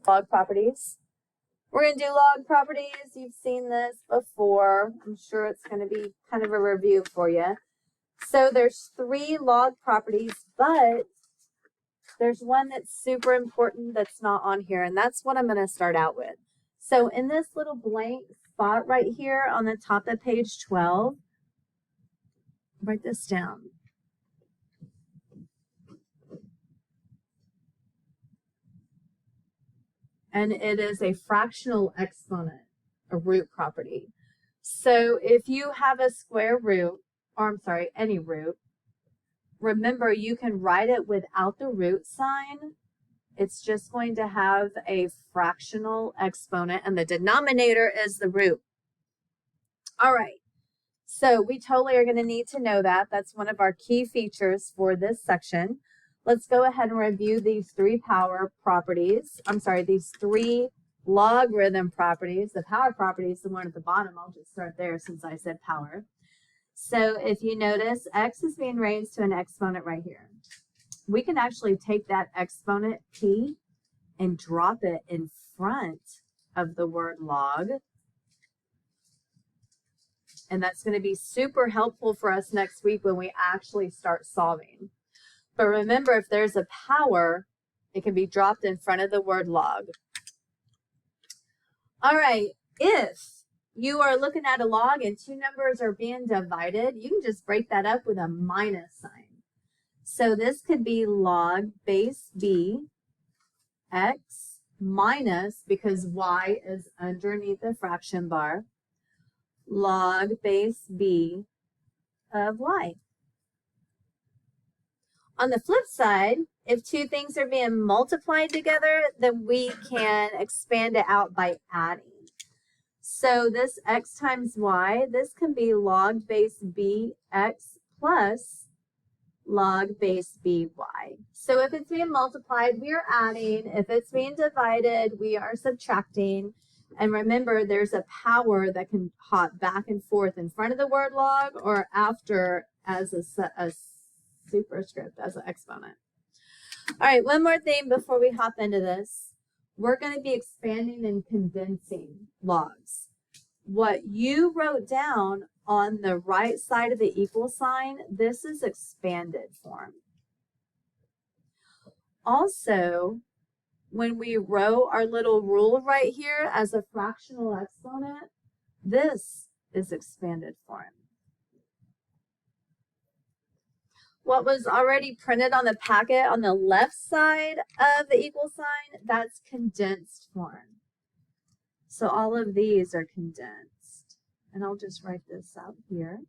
log properties. We're going to do log properties. You've seen this before. I'm sure it's going to be kind of a review for you. So there's 3 log properties, but there's one that's super important that's not on here, and that's what I'm going to start out with. So in this little blank spot right here on the top of page 12, write this down. And it is a fractional exponent, a root property. So if you have a square root, or I'm sorry, any root, remember you can write it without the root sign. It's just going to have a fractional exponent, and the denominator is the root. All right, so we totally are going to need to know that. That's one of our key features for this section. Let's go ahead and review these 3 power properties. I'm sorry, these 3 logarithm properties. The power property is the one at the bottom. I'll just start there since I said power. So if you notice, x is being raised to an exponent right here. We can actually take that exponent p and drop it in front of the word log. And that's going to be super helpful for us next week when we actually start solving. But remember, if there's a power, it can be dropped in front of the word log. All right, if you are looking at a log and 2 numbers are being divided, you can just break that up with a minus sign. So this could be log base b x minus, because y is underneath the fraction bar, log base b of y. On the flip side, if 2 things are being multiplied together, then we can expand it out by adding. So this x times y, this can be log base b x plus log base b y. So if it's being multiplied, we are adding. If it's being divided, we are subtracting. And remember, there's a power that can hop back and forth in front of the word log or after as a superscript, as an exponent. All right, one more thing before we hop into this. We're going to be expanding and condensing logs. What you wrote down on the right side of the equal sign, this is expanded form. Also, when we wrote our little rule right here as a fractional exponent, this is expanded form. What was already printed on the packet on the left side of the equal sign, that's condensed form. So all of these are condensed. And I'll just write this out here.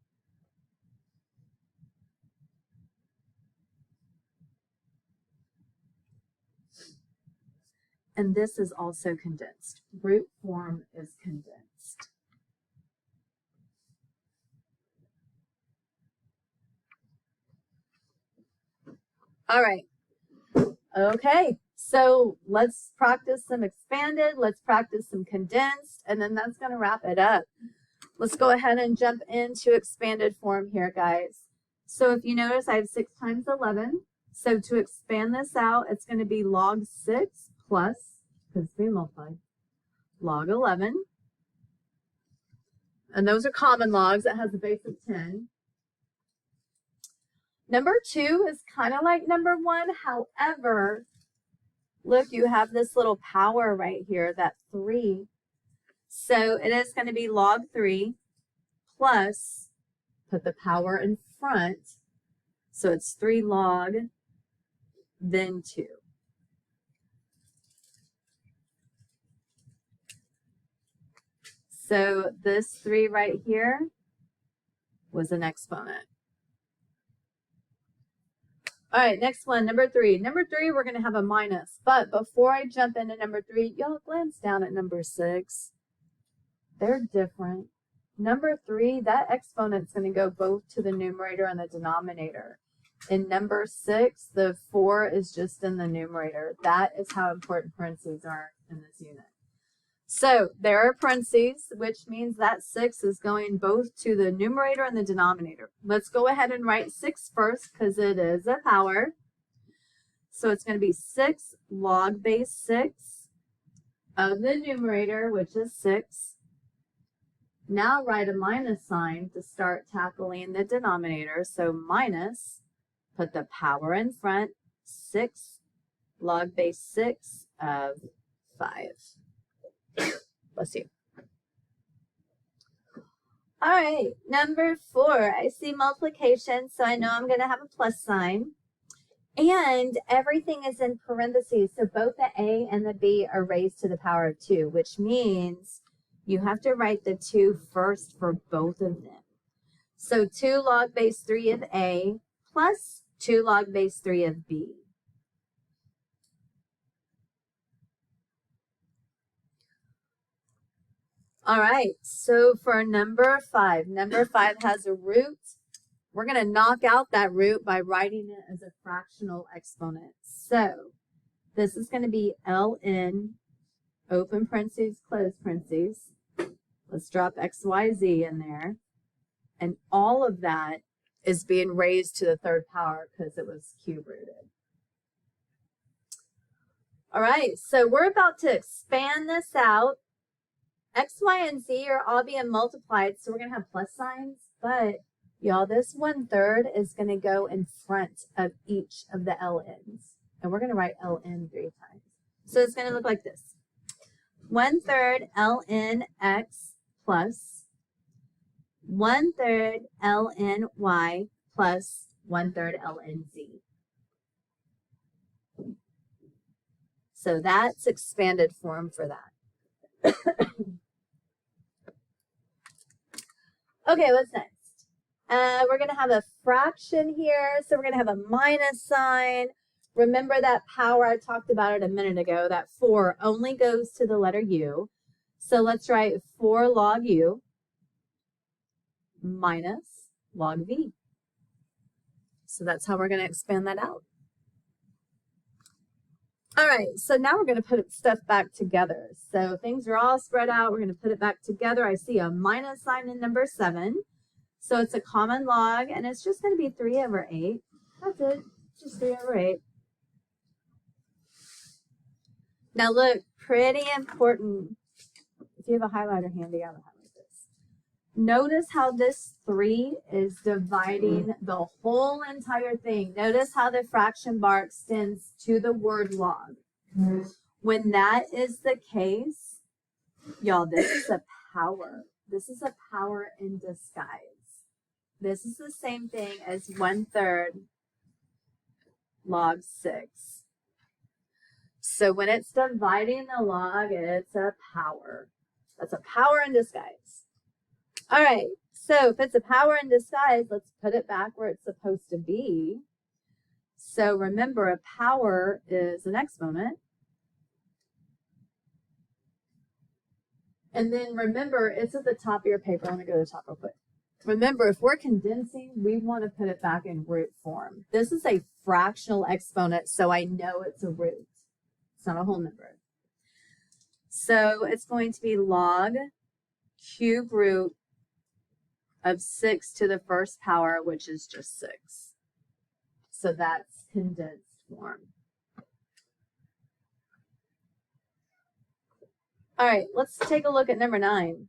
And this is also condensed. Root form is condensed. All right. Okay, so let's practice some expanded, let's practice some condensed, and then that's going to wrap it up. Let's go ahead and jump into expanded form here, guys. So if you notice, I have 6 times 11. So to expand this out, it's going to be log 6 plus, because it's being multiplied, log 11. And those are common logs. It has a base of 10. Number 2 is kind of like number 1. However, look, you have this little power right here, that 3. So it is going to be log 3 plus, put the power in front. So it's 3 log, then 2. So this 3 right here was an exponent. All right, next one, number 3. Number 3, we're going to have a minus. But before I jump into number 3, y'all glance down at number 6. They're different. Number 3, that exponent's going to go both to the numerator and the denominator. In number 6, the 4 is just in the numerator. That is how important parentheses are in this unit. So there are parentheses, which means that 6 is going both to the numerator and the denominator. Let's go ahead and write 6 first because it is a power. So it's going to be 6 log base 6. of the numerator, which is 6. Now write a minus sign to start tackling the denominator. So minus, put the power in front, 6 log base 6 of 5. Bless you. All right, number 4. I see multiplication, so I know I'm going to have a plus sign. And everything is in parentheses, so both the A and the B are raised to the power of 2, which means you have to write the 2 first for both of them. So 2 log base 3 of A plus 2 log base 3 of B. All right, so for number 5 has a root. We're going to knock out that root by writing it as a fractional exponent. So this is going to be ln, open parentheses, close parentheses. Let's drop xyz in there. And all of that is being raised to the 3rd power because it was cube rooted. All right, so we're about to expand this out. X, Y, and Z are all being multiplied, so we're going to have plus signs. But, y'all, this 1/3 is going to go in front of each of the LNs. And we're going to write LN 3 times. So it's going to look like this. 1/3 ln x plus 1/3 ln y plus 1/3 ln z. So that's expanded form for that. Okay, what's next? We're going to have a fraction here. So we're going to have a minus sign. Remember that power, I talked about it a minute ago, that 4 only goes to the letter u. So let's write 4 log u minus log v. So that's how we're going to expand that out. All right, so now we're going to put stuff back together. So things are all spread out. We're going to put it back together. I see a minus sign in number 7. So it's a common log, and it's just going to be 3/8. That's it, just 3/8. Now look, pretty important. If you have a highlighter handy, I would highlight this. Notice how this 3 is dividing the whole entire thing. Notice how the fraction bar extends to the word log. When that is the case, y'all, this is a power. This is a power in disguise. This is the same thing as 1/3 log 6. So when it's dividing the log, it's a power. That's a power in disguise. All right, so if it's a power in disguise, let's put it back where it's supposed to be. So remember, a power is an exponent. And then remember, it's at the top of your paper. Let me go to the top real quick. Remember, if we're condensing, we want to put it back in root form. This is a fractional exponent, so I know it's a root. It's not a whole number. So it's going to be log cube root of 6 to the 1st power, which is just 6. So that's condensed form. All right, let's take a look at number 9.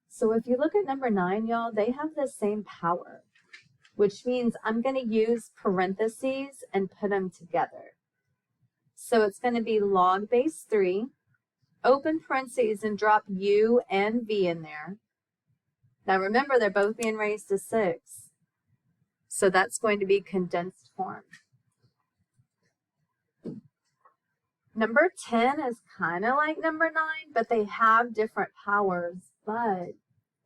So if you look at number 9, y'all, they have the same power, which means I'm going to use parentheses and put them together. So it's going to be log base 3, open parentheses and drop u and v in there. Now remember, they're both being raised to 6. So that's going to be condensed form. Number 10 is kind of like number 9, but they have different powers, but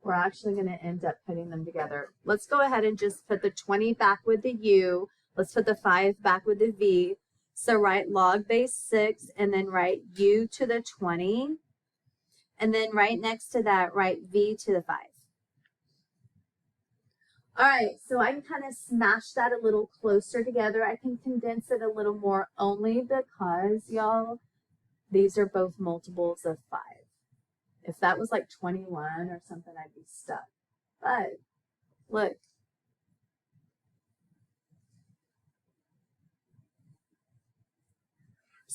we're actually going to end up putting them together. Let's go ahead and just put the 20 back with the u. Let's put the 5 back with the v. So write log base 6 and then write u to the 20. And then right next to that, write v to the 5. All right, so I can kind of smash that a little closer together. I can condense it a little more only because, y'all, these are both multiples of 5. If that was like 21 or something, I'd be stuck. But look.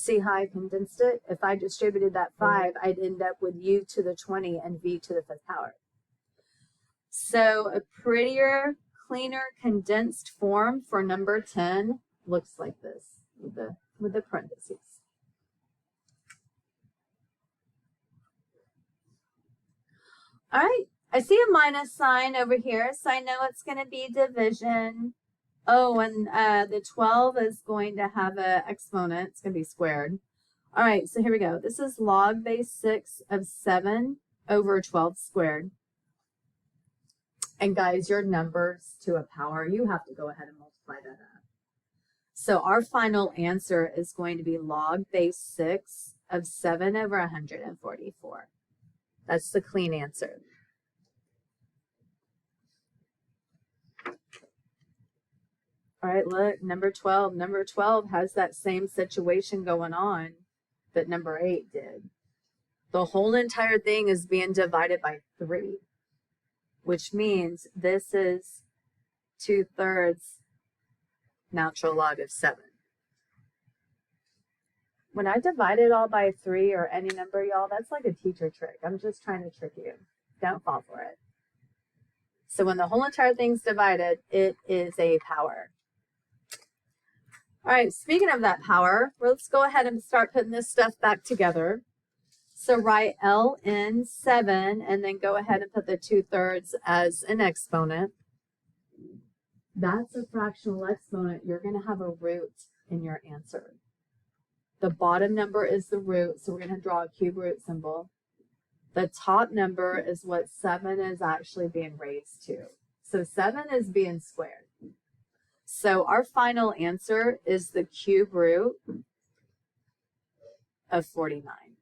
See how I condensed it? If I distributed that 5, I'd end up with u to the 20 and v to the 5th power. So a prettier, cleaner, condensed form for number 10 looks like this with the parentheses. All right, I see a minus sign over here, so I know it's going to be division. Oh, and the 12 is going to have an exponent. It's going to be squared. All right, so here we go. This is log base 6 of 7 over 12 squared. And guys, your numbers to a power, you have to go ahead and multiply that up. So our final answer is going to be log base 6 of 7 over 144. That's the clean answer. All right, look, number 12. Number 12 has that same situation going on that number 8 did. The whole entire thing is being divided by 3, which means this is 2/3 natural log of 7. When I divide it all by 3 or any number, y'all, that's like a teacher trick. I'm just trying to trick you. Don't fall for it. So when the whole entire thing's divided, it is a power. All right, speaking of that power, let's go ahead and start putting this stuff back together. So write ln 7 and then go ahead and put the 2/3 as an exponent. That's a fractional exponent. You're going to have a root in your answer. The bottom number is the root, so we're going to draw a cube root symbol. The top number is what 7 is actually being raised to. So 7 is being squared. So our final answer is the cube root of 49.